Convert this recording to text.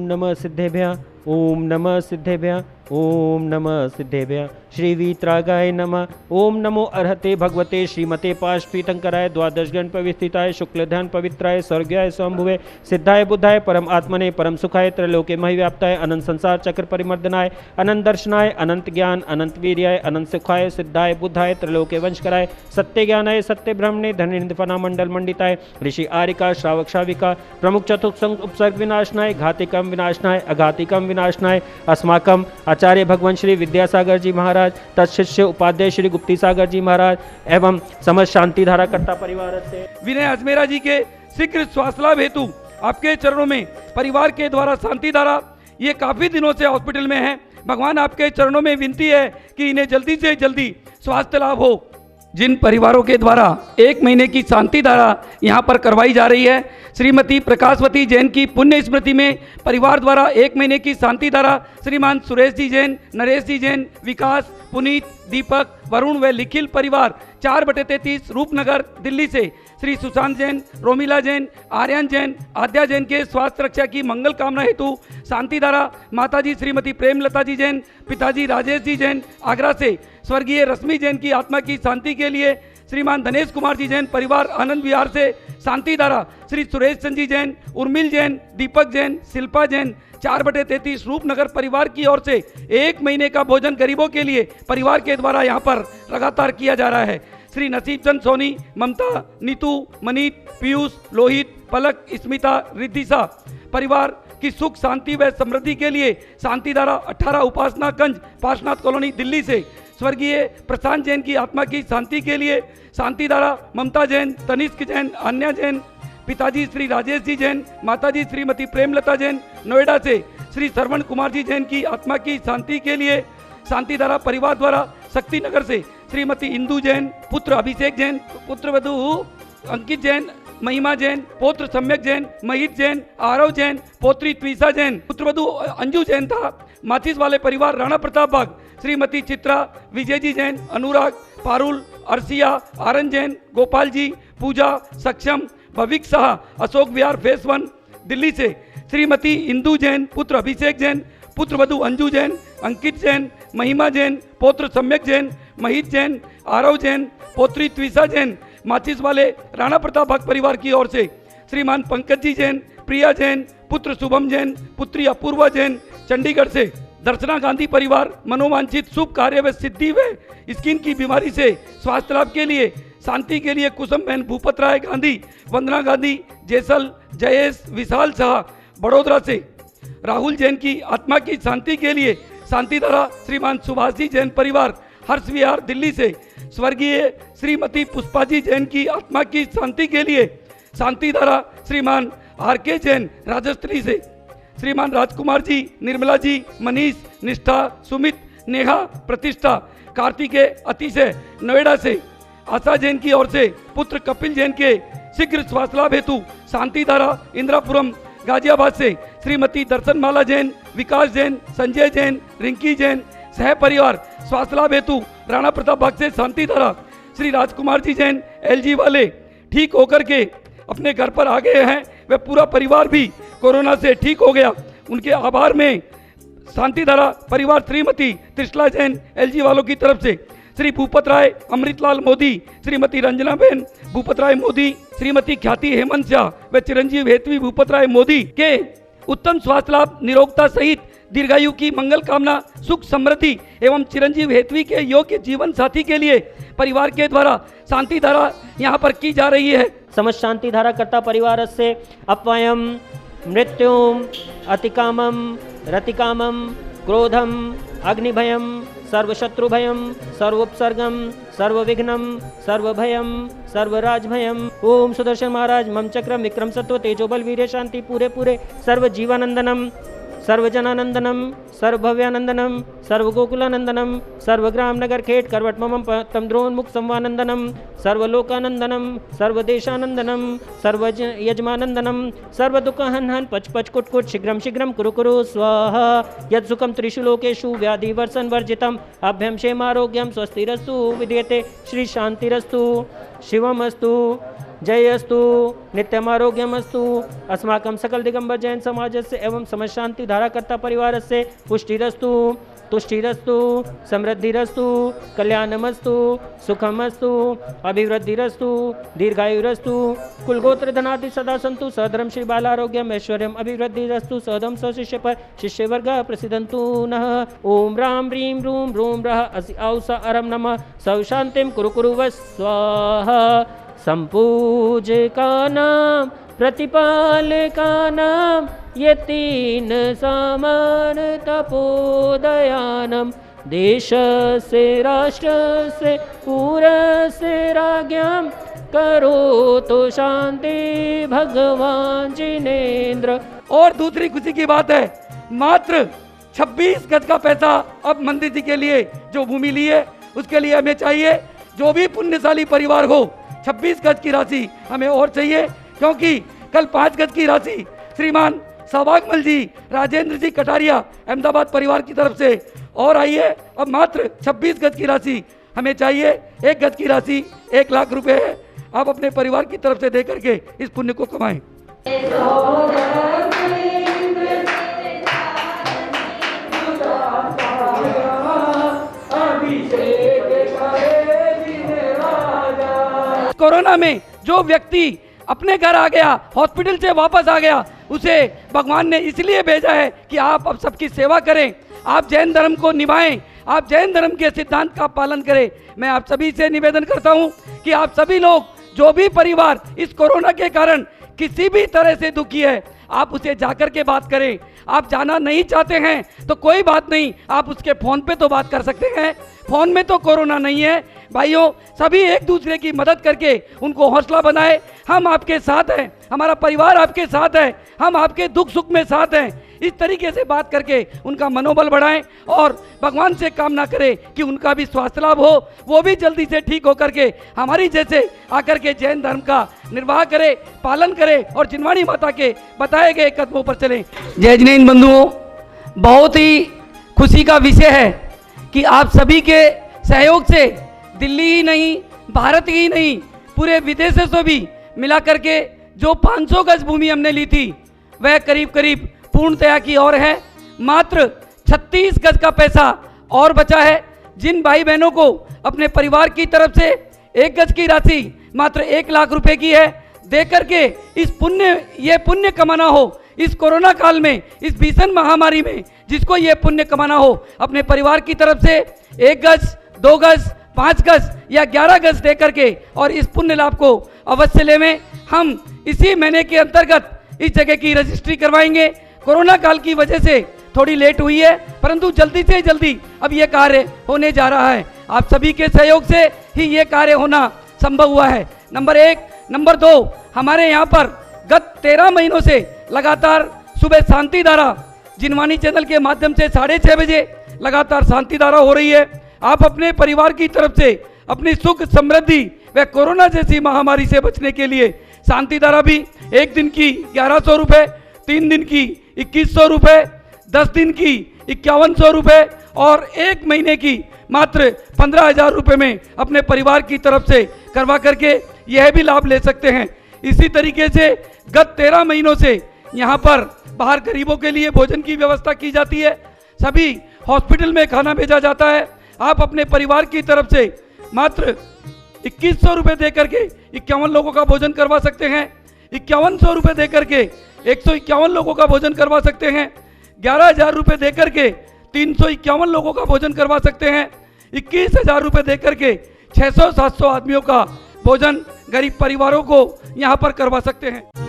नमः सिद्धेभ्यः, ओम नमः सिद्धेभ्यः, ओम नमः सिद्धेभ्यः। श्री वीतरागाय नमः। ओम नमो अर्हते भगवते श्रीमते पाशपीतंकराय द्वादश गण पविस्थिताय शुक्लध्यान पवित्राय स्वर्गाय स्वयंभुवे सिद्धाय बुद्धाय परम आत्मने परम सुखाय त्रैलोक्य महिव्याप्ताय अनंत संसार चक्र परिमर्दनाय अनंत दर्शनाय अनंत ज्ञान अनंत वीर्याय अनंत सुखाय सिद्धाय बुद्धाय त्रैलोक्य वंशकराय सत्य ज्ञानाय सत्य ब्रह्मणे धनिर्निफना मंडल मंडिताय ऋषि आरिका श्रावक श्राविका प्रमुख चतुर्संग उपसर्ग विनाशनाय घातिकम विनाशनाय अघातिकम विनाशनाय अस्माकम आचार्य भगवान श्री विद्यासागर जी महाराज तत्शिष्य उपाध्याय श्री गुप्ती सागर जी महाराज एवं समस्त शांति धारा कर्ता परिवार से विनय अजमेरा जी के शीघ्र स्वास्थ्य लाभ हेतु आपके चरणों में परिवार के द्वारा शांति धारा, ये काफी दिनों से हॉस्पिटल में है। भगवान आपके चरणों में विनती है कि इन्हें जल्दी से जल्दी स्वास्थ्य लाभ हो। जिन परिवारों के द्वारा 1 महीने की शांति धारा यहाँ पर करवाई जा रही है, श्रीमती प्रकाशवती जैन की पुण्य स्मृति में परिवार द्वारा 1 महीने की शांति धारा श्रीमान सुरेश जी जैन, नरेश जी जैन, विकास, पुनीत, दीपक, वरुण व लिखिल परिवार 4/33 रूपनगर दिल्ली से श्री सुशांत जैन, रोमिला जैन, आर्यन जैन, आद्या जैन के स्वास्थ्य रक्षा की मंगल कामना हेतु शांति धारा माताजी श्रीमती प्रेमलता जी जैन, पिताजी राजेश जी जैन आगरा से स्वर्गीय रश्मि जैन की आत्मा की शांति के लिए श्रीमान धनेश कुमार जी जैन परिवार आनंद विहार से शांति धारा श्री सुरेश चंद जी जैन, उर्मिल जैन, दीपक जैन, शिल्पा जैन 4/33 रूपनगर परिवार की ओर से 1 महीने का भोजन गरीबों के लिए परिवार के द्वारा यहाँ पर लगातार किया जा रहा है। श्री नसीब चंद सोनी, ममता, नीतू, मनीत, पीयूष, लोहित, पलक, स्मिता, रिद्धिशा परिवार की सुख शांति व समृद्धि के लिए शांति धारा 18 उपासना गंज पार्शनाथ कॉलोनी दिल्ली से स्वर्गीय प्रशांत जैन की आत्मा की शांति के लिए शांति धारा ममता जैन, तनिष्क जैन, अन्या जैन, पिताजी श्री राजेश जी जैन, माताजी श्रीमती प्रेमलता जैन नोएडा से श्री श्रवण कुमार जी जैन की आत्मा की शांति के लिए शांति धारा परिवार द्वारा शक्ति नगर से श्रीमती इंदू जैन, पुत्र अभिषेक जैन, पुत्र वधु अंकित जैन, महिमा जैन, पौत्र सम्यक जैन, महित जैन, आरव जैन, पौत्री त्विषा जैन, पुत्र वधु अंजू जैन था। माचिस वाले परिवार राणा प्रताप बाग श्रीमती चित्रा, विजय जी जैन, अनुराग, पारुल, अर्सिया, आरन जैन, गोपाल जी, पूजा, सक्षम, भविक शाह, अशोक विहार फेस 1 दिल्ली से श्रीमती इंदू जैन, पुत्र अभिषेक जैन, पुत्र वधु अंजू जैन, अंकित जैन, महिमा जैन, पौत्र सम्यक जैन, महित जैन, आरव जैन, पौत्री त्विषा जैन माचिस वाले राणा प्रताप भक्त परिवार की ओर से श्रीमान पंकज जी जैन, प्रिया जैन, पुत्र शुभम जैन, पुत्री अपूर्वा जैन चंडीगढ़ से दर्शना गांधी परिवार मनोवांछित शुभ कार्य व सिद्धि व स्किन की बीमारी से स्वास्थ्य लाभ के लिए शांति के लिए कुसुम बहन भूपत राय गांधी, वंदना गांधी, जैसल, जयेश, विशाल शाह बड़ोदरा से राहुल जैन की आत्मा की शांति के लिए शांति धारा श्रीमान सुभाष जी जैन परिवार हर्ष विहार दिल्ली से स्वर्गीय श्रीमती पुष्पा जी जैन की आत्मा की शांति के लिए शांति धारा श्रीमान आर.के. जैन राजस्थली से श्रीमान राजकुमार जी, निर्मला जी, मनीष, निष्ठा, सुमित, नेहा, प्रतिष्ठा, कार्तिकेय अतिशय नोएडा से आशा जैन की ओर से पुत्र कपिल जैन के शीघ्र स्वास्थ्य लाभ हेतु शांति धारा इंदिरापुरम गाजियाबाद से श्रीमती दर्शनमाला जैन, विकास जैन, संजय जैन, रिंकी जैन सह परिवार स्वास्थ्य लाभ हेतु राणा प्रताप बाग से शांति धारा श्री राजकुमार जी जैन एलजी वाले ठीक होकर के अपने घर पर आ गए हैं। वह पूरा परिवार भी कोरोना से ठीक हो गया। उनके आभार में शांति धारा परिवार श्रीमती त्रिशला जैन एलजी वालों की तरफ से श्री भूपत राय, अमृतलाल मोदी, श्रीमती रंजना बहन भूपत राय मोदी, श्रीमती ख्याति हेमंत शाह व चिरंजीव हेतवी भूपत राय मोदी के उत्तम स्वास्थ्य लाभ, निरोगता सहित दीर्घायु की मंगल कामना, सुख समृद्धि एवं चिरंजीव हेतवी के योग्य जीवन साथी के लिए परिवार के द्वारा शांति धारा यहाँ पर की जा रही है। समस्त शांति धारा कर्ता परिवार से अपवयम मृत्युम अतिकामम रतिकामम क्रोधम अग्निभयम सर्वशत्रुभयम सर्वोपसर्गम सर्वविघ्नम सर्वभयम सर्वराजभयम। ओम सुदर्शन महाराज मम चक्रम विक्रम सत्व तेजोबल वीर्य शांति पूरे पूरे सर्व जीवानंदनम सर्वजनानंदनम सर्वभव्यानंदनम सर्वगोकुलानंदनम सर्वग्राम नगर खेट करवट मम तमद्रोन्मुख संवानंदनम सर्वलोकानंदनम सर्वदेशानंदनम सर्वयजमानंदनम सर्वदुःखहन हन पच पच कुट कुट शीघ्रम शीघ्रम कुरु कुरु स्वाहा यत्सुखम त्रिषु लोकेषु व्याधि वर्षन वर्जितम अभ्यम क्षेमारोग्यम स्वस्तिरस्तु विद्यते श्री शांतिरस्तु शिवमस्तु जयस्तु नित्यमारोग्यमस्तु अस्माकं सकल दिगंबर जैन समाजस्य एवं समशांति धाराकर्ता परिवारस्य पुष्टिरस्तु तुष्टिरस्तु समृद्धिरस्तु कल्याणमस्तु सुखमस्तु अभिवृद्धिरस्तु दीर्घायुरस्तु कुलगोत्र धनादि सदा सन्तु सधर्म श्री बालारोग्यम ऐश्वर्यम अभिवृद्धिरस्तु सदम स्वशिष्य पर शिष्यवर्ग प्रसिद्धन्तु नः। ओम राम ह्रीं रूं रूं रः असि औस अरम नमः सौ शांतिम कुरु कुरु वः स्वाहा। संपूजकानां प्रतिपालकानां ये तीन समान तपोदयानम देश से राष्ट्र से पूरा से राज्ञां करो तो शांति भगवान जिनेन्द्र। और दूसरी खुशी की बात है, मात्र 26 गज का पैसा अब मंदिर जी के लिए जो भूमि ली है उसके लिए हमें चाहिए। जो भी पुण्यशाली परिवार हो 26 गज की राशि हमें और चाहिए, क्योंकि कल 5 गज की राशि श्रीमान सौभागमल जी राजेंद्र जी कटारिया अहमदाबाद परिवार की तरफ से और आई है। अब मात्र 26 गज की राशि हमें चाहिए। 1 गज की राशि 1 लाख रुपए है। आप अपने परिवार की तरफ से दे करके इस पुण्य को कमाएं। कोरोना में जो व्यक्ति अपने घर आ गया, हॉस्पिटल से वापस आ गया, उसे भगवान ने इसलिए भेजा है कि आप अब सबकी सेवा करें, आप जैन धर्म को निभाएं, आप जैन धर्म के सिद्धांत का पालन करें। मैं आप सभी से निवेदन करता हूं कि आप सभी लोग, जो भी परिवार इस कोरोना के कारण किसी भी तरह से दुखी है, आप उसे जाकर के बात करें। आप जाना नहीं चाहते हैं तो कोई बात नहीं, आप उसके फ़ोन पे तो बात कर सकते हैं। फ़ोन में तो कोरोना नहीं है। भाइयों, सभी एक दूसरे की मदद करके उनको हौसला बनाए। हम आपके साथ हैं, हमारा परिवार आपके साथ है, हम आपके दुख सुख में साथ हैं। इस तरीके से बात करके उनका मनोबल बढ़ाएं और भगवान से कामना करें कि उनका भी स्वास्थ्य लाभ हो, वो भी जल्दी से ठीक होकर के हमारी जैसे आकर के जैन धर्म का निर्वाह करे, पालन करे और जिनवाणी माता के बताए गए कदमों पर चलें। जय जिनेन्द्र बंधुओं, बहुत ही खुशी का विषय है कि आप सभी के सहयोग से दिल्ली ही नहीं, भारत ही नहीं, पूरे विदेशों से भी मिला करके जो 500 गज भूमि हमने ली थी वह करीब करीब पूर्णतया की ओर है। मात्र 36 गज का पैसा और बचा है। जिन भाई बहनों को अपने परिवार की तरफ से 1 गज की राशि मात्र 1 लाख रुपए की है, दे करके इस पुण्य कमाना हो, इस कोरोना काल में, इस भीषण महामारी में जिसको ये पुण्य कमाना हो, अपने परिवार की तरफ से 1 गज, 2 गज, 5 गज या 11 गज दे करके और इस पुण्य लाभ को अवश्य लेवें। हम इसी महीने के अंतर्गत इस जगह की रजिस्ट्री करवाएंगे। कोरोना काल की वजह से थोड़ी लेट हुई है, परंतु जल्दी से जल्दी अब ये कार्य होने जा रहा है। आप सभी के सहयोग से ही ये कार्य होना संभव हुआ है। नंबर 1। नंबर 2, हमारे यहाँ पर गत 13 महीनों से लगातार सुबह शांति धारा जिनवाणी चैनल के माध्यम से 6:30 बजे लगातार शांति धारा हो रही है। आप अपने परिवार की तरफ से अपनी सुख समृद्धि व कोरोना जैसी महामारी से बचने के लिए शांति धारा भी 1 दिन की 1100 रुपये, 3 दिन की 2100 रुपये, 10 दिन की 5100 रुपये और 1 महीने की मात्र 15,000 रुपये में अपने परिवार की तरफ से करवा करके यह भी लाभ ले सकते हैं। इसी तरीके से गत 13 महीनों से यहाँ पर बाहर गरीबों के लिए भोजन की व्यवस्था की जाती है। सभी हॉस्पिटल में खाना भेजा जाता है। आप अपने परिवार की तरफ से मात्र 2100 रुपये दे करके 51 लोगों का भोजन करवा सकते हैं। 5100 रुपये दे करके 151 लोगों का भोजन करवा सकते हैं। 11,000 रुपये दे करके 351 लोगों का भोजन करवा सकते हैं। 21,000 रुपये दे करके 600-700 आदमियों का भोजन गरीब परिवारों को यहाँ पर करवा सकते हैं।